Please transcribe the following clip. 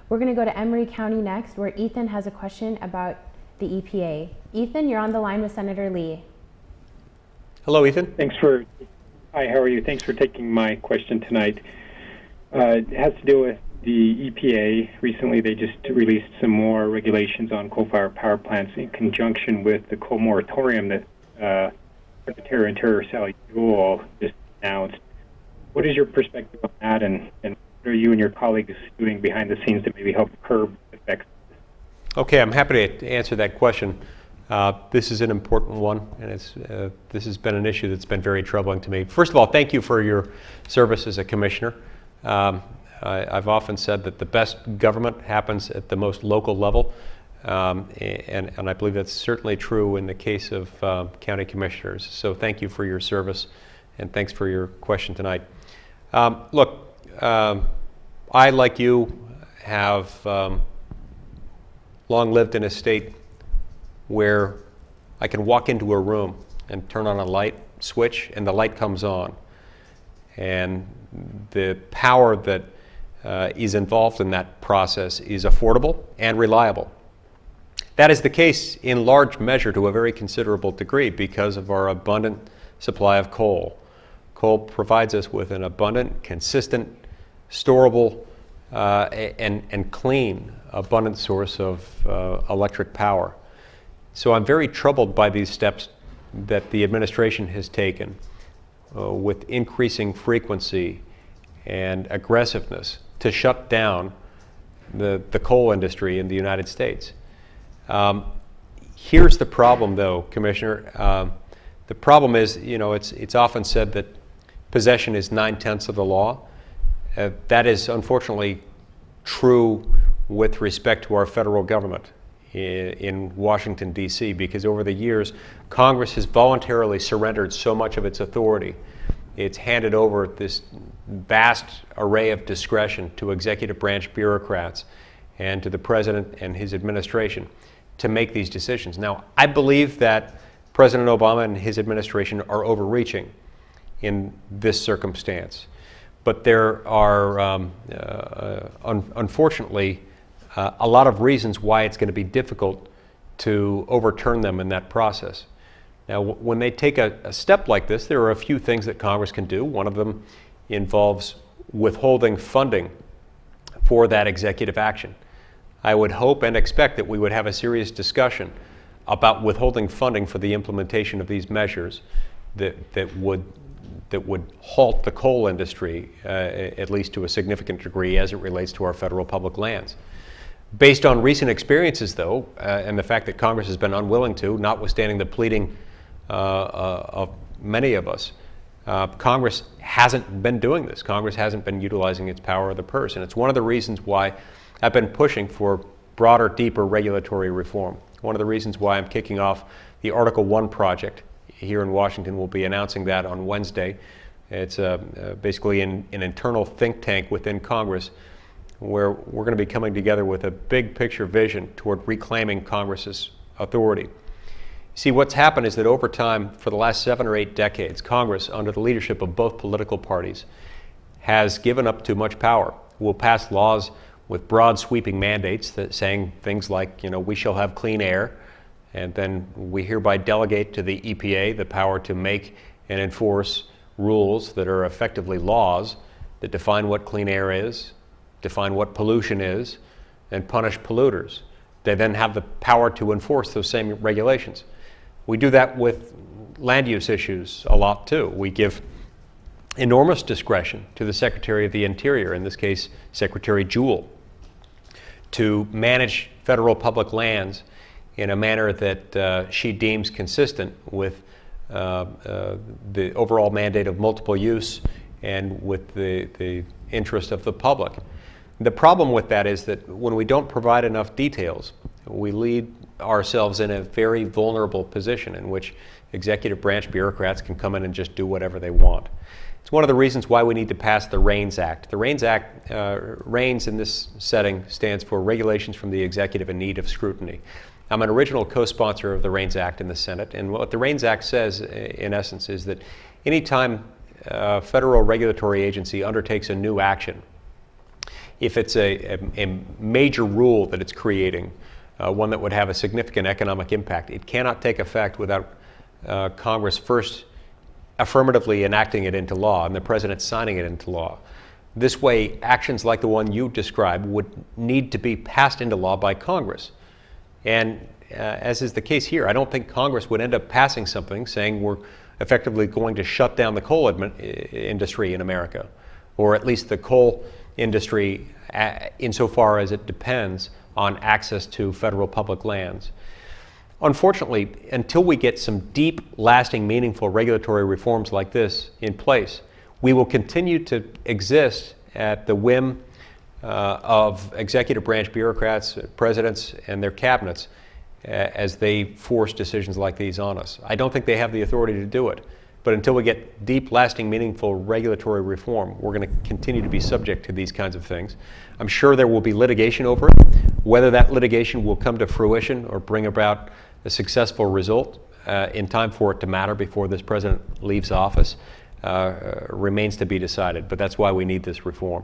We're going to go to Emery County next, where Ethan has a question about the EPA. Ethan, you're on the line with Senator Lee. Hello, Ethan. Hi, how are you? Thanks for taking my question tonight. It has to do with the EPA. Recently, they just released some more regulations on coal-fired power plants in conjunction with the coal moratorium that Secretary of Interior Sally Jewell just announced. What is your perspective on that, and what are you and your colleagues doing behind the scenes to maybe help curb effects? Okay, I'm happy to answer that question. This is an important one, and this has been an issue that's been very troubling to me. First of all, thank you for your service as a commissioner. I've often said that the best government happens at the most local level, and I believe that's certainly true in the case of county commissioners. So thank you for your service, and thanks for your question tonight. Look, I, like you, have long lived in a state where I can walk into a room and turn on a light switch and the light comes on. And the power that is involved in that process is affordable and reliable. That is the case in large measure to a very considerable degree because of our abundant supply of coal. Coal provides us with an abundant, consistent, storable, and clean, abundant source of electric power. So I'm very troubled by these steps that the administration has taken with increasing frequency and aggressiveness to shut down the coal industry in the United States. Here's the problem, though, Commissioner. The problem is, it's often said that possession is 9/10 of the law. That is unfortunately true with respect to our federal government in Washington, D.C., because over the years, Congress has voluntarily surrendered so much of its authority. It's handed over this vast array of discretion to executive branch bureaucrats and to the president and his administration to make these decisions. Now, I believe that President Obama and his administration are overreaching in this circumstance. But there are, unfortunately, a lot of reasons why it's going to be difficult to overturn them in that process. Now, when they take a step like this, there are a few things that Congress can do. One of them involves withholding funding for that executive action. I would hope and expect that we would have a serious discussion about withholding funding for the implementation of these measures that would halt the coal industry, at least to a significant degree, as it relates to our federal public lands. Based on recent experiences, though, and the fact that Congress has been unwilling to, notwithstanding the pleading of many of us, Congress hasn't been doing this. Congress hasn't been utilizing its power of the purse, and it's one of the reasons why I've been pushing for broader, deeper regulatory reform. One of the reasons why I'm kicking off the Article 1 project here in Washington. We'll be announcing that on Wednesday. It's basically an internal think tank within Congress where we're going to be coming together with a big picture vision toward reclaiming Congress's authority. See, what's happened is that over time, for the last 7 or 8 decades, Congress, under the leadership of both political parties, has given up too much power. We'll pass laws with broad sweeping mandates that saying things like, we shall have clean air, and then we hereby delegate to the EPA the power to make and enforce rules that are effectively laws that define what clean air is, define what pollution is, and punish polluters. They then have the power to enforce those same regulations. We do that with land use issues a lot too. We give enormous discretion to the Secretary of the Interior, in this case, Secretary Jewell, to manage federal public lands in a manner that she deems consistent with the overall mandate of multiple use and with the interest of the public. The problem with that is that when we don't provide enough details, we lead ourselves in a very vulnerable position in which executive branch bureaucrats can come in and just do whatever they want. It's one of the reasons why we need to pass the REINS Act. The REINS Act, REINS in this setting stands for Regulations from the Executive in Need of Scrutiny. I'm an original co-sponsor of the REINS Act in the Senate, and what the REINS Act says, in essence, is that anytime a federal regulatory agency undertakes a new action, if it's a major rule that it's creating, one that would have a significant economic impact, it cannot take effect without Congress first affirmatively enacting it into law and the president signing it into law. This way, actions like the one you described would need to be passed into law by Congress. And as is the case here, I don't think Congress would end up passing something saying we're effectively going to shut down the coal industry in America, or at least the coal industry insofar as it depends on access to federal public lands. Unfortunately, until we get some deep, lasting, meaningful regulatory reforms like this in place, we will continue to exist at the whim of executive branch bureaucrats, presidents, and their cabinets as they force decisions like these on us. I don't think they have the authority to do it. But until we get deep, lasting, meaningful regulatory reform, we're going to continue to be subject to these kinds of things. I'm sure there will be litigation over it. Whether that litigation will come to fruition or bring about a successful result in time for it to matter before this president leaves office remains to be decided. But that's why we need this reform.